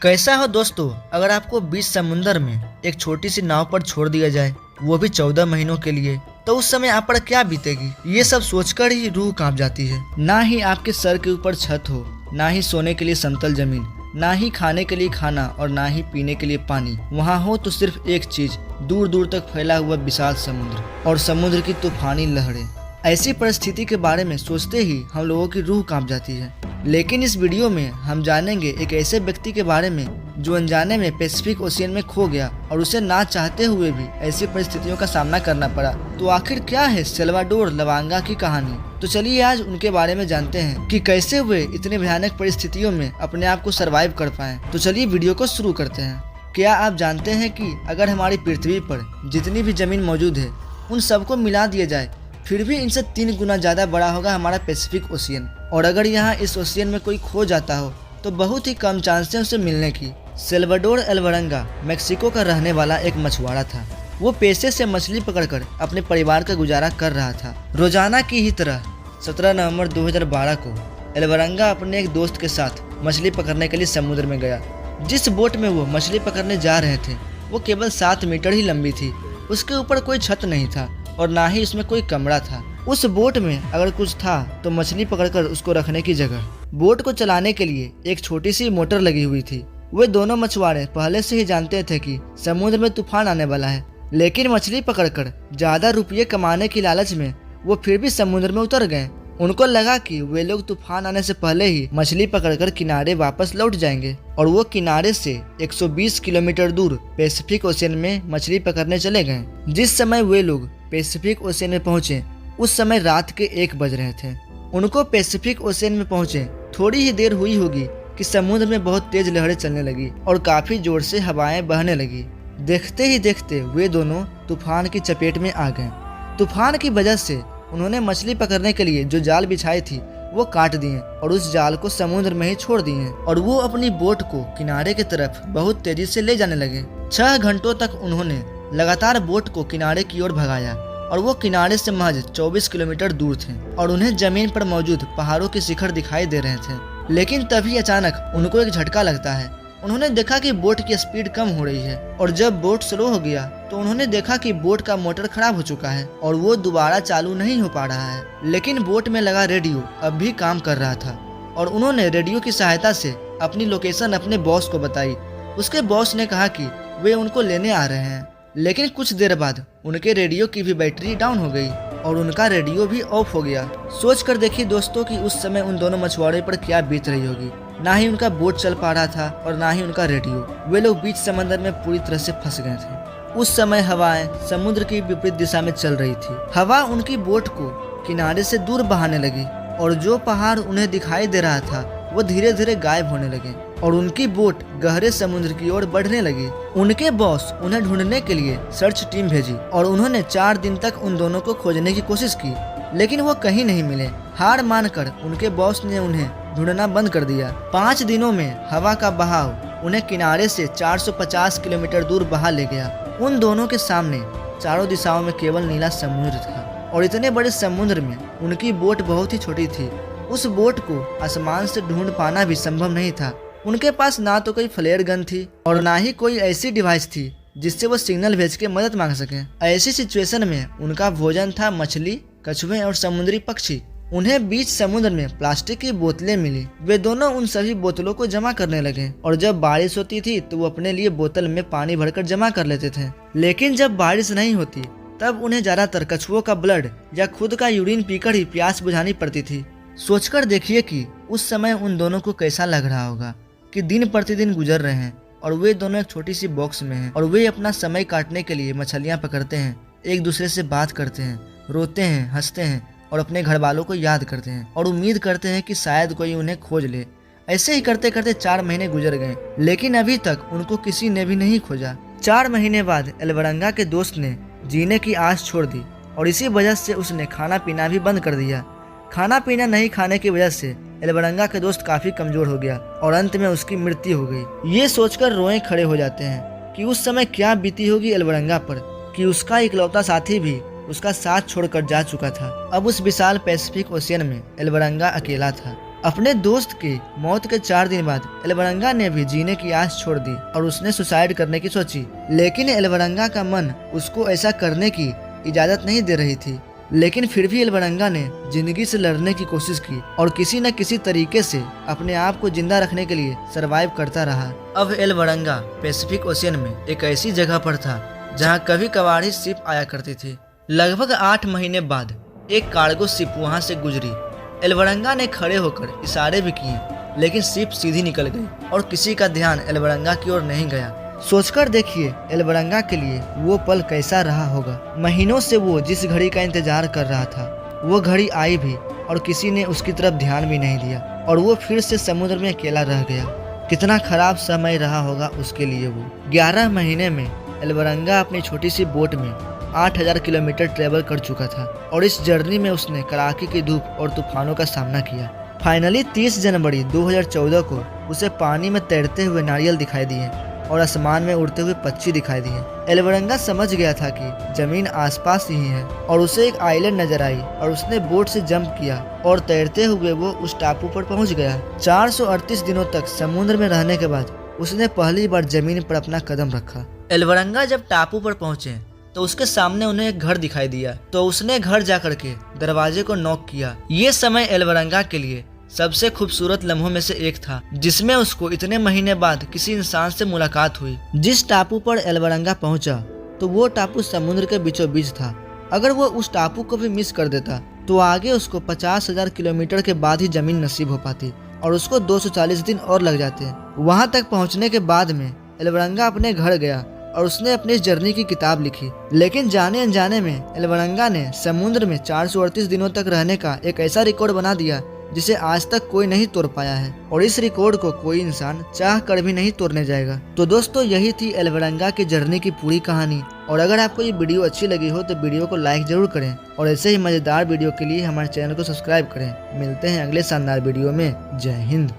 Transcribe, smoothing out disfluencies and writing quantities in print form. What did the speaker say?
कैसा हो दोस्तों अगर आपको बीच समुंदर में एक छोटी सी नाव पर छोड़ दिया जाए, वो भी 14 महीनों के लिए, तो उस समय आप पर क्या बीतेगी। ये सब सोचकर ही रूह कांप जाती है। ना ही आपके सर के ऊपर छत हो, ना ही सोने के लिए समतल जमीन, ना ही खाने के लिए खाना और ना ही पीने के लिए पानी। वहाँ हो तो सिर्फ एक चीज, दूर दूर तक फैला हुआ विशाल समुद्र और समुद्र की तूफानी लहरें। ऐसी परिस्थिति के बारे में सोचते ही हम लोगों की रूह कांप जाती है। लेकिन इस वीडियो में हम जानेंगे एक ऐसे व्यक्ति के बारे में जो अनजाने में पैसिफिक ओशियन में खो गया और उसे ना चाहते हुए भी ऐसी परिस्थितियों का सामना करना पड़ा। तो आखिर क्या है सल्वाडोर लवांगा की कहानी। तो चलिए आज उनके बारे में जानते हैं कि कैसे वे इतने भयानक परिस्थितियों में अपने आप को सर्वाइव कर पाए। तो चलिए वीडियो को शुरू करते हैं। क्या आप जानते हैं कि अगर हमारी पृथ्वी पर जितनी भी जमीन मौजूद है उन सबको मिला दिया जाए, फिर भी इनसे 3 गुना ज़्यादा बड़ा होगा हमारा पैसिफिक ओशियन। और अगर यहाँ इस ओशियन में कोई खो जाता हो तो बहुत ही कम चांस है उसे मिलने की। सल्वाडोर अल्वारेंगा मेक्सिको का रहने वाला एक मछुआरा था। वो पेशे से मछली पकड़कर अपने परिवार का गुजारा कर रहा था। रोजाना की ही तरह 17 नवंबर 2012 को अल्वारेंगा अपने एक दोस्त के साथ मछली पकड़ने के लिए समुद्र में गया। जिस बोट में वो मछली पकड़ने जा रहे थे वो केवल 7 मीटर ही लंबी थी। उसके ऊपर कोई छत नहीं था और ना ही उसमें कोई कमरा था। उस बोट में अगर कुछ था तो मछली पकड़कर उसको रखने की जगह। बोट को चलाने के लिए एक छोटी सी मोटर लगी हुई थी। वे दोनों मछुआरे पहले से ही जानते थे कि समुद्र में तूफान आने वाला है, लेकिन मछली पकड़कर ज्यादा रुपये कमाने की लालच में वो फिर भी समुद्र में उतर गए। उनको लगा कि वे लोग तूफान आने से पहले ही मछली पकड़कर किनारे वापस लौट जाएंगे और वो किनारे से 120 किलोमीटर दूर पैसिफिक ओशियन में मछली पकड़ने चले गए। जिस समय वे लोग पैसिफिक ओशियन में पहुंचे उस समय रात के 1 बज रहे थे। उनको पैसिफिक ओशियन में पहुंचे थोड़ी ही देर हुई होगी कि समुद्र में बहुत तेज लहरें चलने लगी और काफी जोर से हवाएं बहने लगी। देखते ही देखते वे दोनों तूफान की चपेट में आ गए। तूफान की वजह से उन्होंने मछली पकड़ने के लिए जो जाल बिछाए थी वो काट दिए और उस जाल को समुद्र में ही छोड़ दिए और वो अपनी बोट को किनारे की तरफ बहुत तेजी से ले जाने लगे। 6 घंटों तक उन्होंने लगातार बोट को किनारे की ओर भगाया और वो किनारे से महज 24 किलोमीटर दूर थे और उन्हें जमीन पर मौजूद पहाड़ों के शिखर दिखाई दे रहे थे। लेकिन तभी अचानक उनको एक झटका लगता है। उन्होंने देखा कि बोट की स्पीड कम हो रही है और जब बोट स्लो हो गया तो उन्होंने देखा कि बोट का मोटर खराब हो चुका है और वो दोबारा चालू नहीं हो पा रहा है। लेकिन बोट में लगा रेडियो अब भी काम कर रहा था और उन्होंने रेडियो की सहायता से अपनी लोकेशन अपने बॉस को बताई। उसके बॉस ने कहा कि वे उनको लेने आ रहे हैं। लेकिन कुछ देर बाद उनके रेडियो की भी बैटरी डाउन हो गई और उनका रेडियो भी ऑफ हो गया। सोच कर देखिए दोस्तों कि उस समय उन दोनों मछुआरे पर क्या बीत रही होगी। ना ही उनका बोट चल पा रहा था और ना ही उनका रेडियो। वे लोग बीच समंदर में पूरी तरह से फंस गए थे। उस समय हवाएं समुद्र की विपरीत दिशा में चल रही थी। हवा उनकी बोट को किनारे से दूर बहाने लगी और जो पहाड़ उन्हें दिखाई दे रहा था वो धीरे धीरे गायब होने लगे और उनकी बोट गहरे समुद्र की ओर बढ़ने लगी। उनके बॉस उन्हें ढूंढने के लिए सर्च टीम भेजी और उन्होंने 4 दिन तक उन दोनों को खोजने की कोशिश की, लेकिन वो कहीं नहीं मिले। हार मानकर उनके बॉस ने उन्हें ढूंढना बंद कर दिया। 5 दिनों में हवा का बहाव उन्हें किनारे से 450 किलोमीटर दूर बहा ले गया। उन दोनों के सामने चारों दिशाओं में केवल नीला समुद्र था और इतने बड़े समुद्र में उनकी बोट बहुत ही छोटी थी। उस बोट को आसमान से ढूंढ पाना भी संभव नहीं था। उनके पास ना तो कोई फ्लेयर गन थी और ना ही कोई ऐसी डिवाइस थी जिससे वो सिग्नल भेज के मदद मांग सके। ऐसी सिचुएशन में उनका भोजन था मछली, कछुए और समुद्री पक्षी। उन्हें बीच समुद्र में प्लास्टिक की बोतलें मिली। वे दोनों उन सभी बोतलों को जमा करने लगे और जब बारिश होती थी तो वो अपने लिए बोतल में पानी भरकर जमा कर लेते थे। लेकिन जब बारिश नहीं होती तब उन्हें ज्यादातर कछुओं का ब्लड या खुद का यूरिन पीकर ही प्यास बुझानी पड़ती थी। सोचकर देखिए कि उस समय उन दोनों को कैसा लग रहा होगा कि दिन प्रतिदिन गुजर रहे हैं और वे दोनों एक छोटी सी बॉक्स में हैं और वे अपना समय काटने के लिए मछलियां पकड़ते हैं, एक दूसरे से बात करते हैं, रोते हैं, हंसते हैं और अपने घर वालों को याद करते हैं और उम्मीद करते हैं कि शायद कोई उन्हें खोज ले। ऐसे ही करते करते 4 महीने गुजर गए, लेकिन अभी तक उनको किसी ने भी नहीं खोजा। 4 महीने बाद अल्वारेंगा के दोस्त ने जीने की आस छोड़ दी और इसी वजह से उसने खाना पीना भी बंद कर दिया। खाना पीना नहीं खाने की वजह से अल्वारेंगा के दोस्त काफी कमजोर हो गया और अंत में उसकी मृत्यु हो गई। ये सोचकर रोए खड़े हो जाते हैं कि उस समय क्या बीती होगी अल्वारेंगा पर कि उसका इकलौता साथी भी उसका साथ छोड़कर जा चुका था। अब उस विशाल पैसिफिक ओशियन में अल्वारेंगा अकेला था। अपने दोस्त की मौत के 4 दिन बाद एल्वरंगा ने भी जीने की आस छोड़ दी और उसने सुसाइड करने की सोची, लेकिन एल्वरंगा का मन उसको ऐसा करने की इजाजत नहीं दे रही थी। लेकिन फिर भी एल्वरंगा ने जिंदगी से लड़ने की कोशिश की और किसी न किसी तरीके से अपने आप को जिंदा रखने के लिए सरवाइव करता रहा। अब एल्वरंगा पैसिफिक ओशियन में एक ऐसी जगह पर था जहां कभी कभार ही शिप आया करती थी। लगभग 8 महीने बाद एक कार्गो शिप वहां से गुजरी। एल्वरंगा ने खड़े होकर इशारे भी किए, लेकिन शिप सीधी निकल गई और किसी का ध्यान एल्वरंगा की ओर नहीं गया। सोचकर देखिए एल्वरंगा के लिए वो पल कैसा रहा होगा। महीनों से वो जिस घड़ी का इंतजार कर रहा था वो घड़ी आई भी और किसी ने उसकी तरफ ध्यान भी नहीं दिया और वो फिर से समुद्र में अकेला रह गया। कितना खराब समय रहा होगा उसके लिए। वो 11 महीने में एल्वरंगा अपनी छोटी सी बोट में 8000 किलोमीटर ट्रेवल कर चुका था और इस जर्नी में उसने कड़ाके की धूप और तूफानों का सामना किया। फाइनली 30 जनवरी 2014 को उसे पानी में तैरते हुए नारियल दिखाई दिए और आसमान में उड़ते हुए पक्षी दिखाई दिए। एल्वरंगा समझ गया था कि जमीन आसपास ही है और उसे एक आइलैंड नजर आई और उसने बोट से जंप किया और तैरते हुए वो उस टापू पर पहुंच गया। 438 दिनों तक समुद्र में रहने के बाद उसने पहली बार जमीन पर अपना कदम रखा। एल्वरंगा जब टापू पर पहुंचे तो उसके सामने उन्हें एक घर दिखाई दिया, तो उसने घर जाकर के दरवाजे को नॉक किया। ये समय एल्वरंगा के लिए सबसे खूबसूरत लम्हों में से एक था, जिसमें उसको इतने महीने बाद किसी इंसान से मुलाकात हुई। जिस टापू पर एल्वरंगा पहुंचा तो वो टापू समुद्र के बीचों बीच था। अगर वो उस टापू को भी मिस कर देता तो आगे उसको 50,000 किलोमीटर के बाद ही जमीन नसीब हो पाती और उसको 240 दिन और लग जाते। वहां तक पहुंचने के बाद में एल्वरंगा अपने घर गया और उसने अपनी इस जर्नी की किताब लिखी। लेकिन जाने अनजाने में एल्वरंगा ने समुद्र में 438 दिनों तक रहने का एक ऐसा रिकॉर्ड बना दिया जिसे आज तक कोई नहीं तोड़ पाया है और इस रिकॉर्ड को कोई इंसान चाह कर भी नहीं तोड़ने जाएगा। तो दोस्तों यही थी एल्वरंगा की जर्नी की पूरी कहानी। और अगर आपको ये वीडियो अच्छी लगी हो तो वीडियो को लाइक जरूर करें और ऐसे ही मजेदार वीडियो के लिए हमारे चैनल को सब्सक्राइब करें। मिलते हैं अगले शानदार वीडियो में। जय हिंद।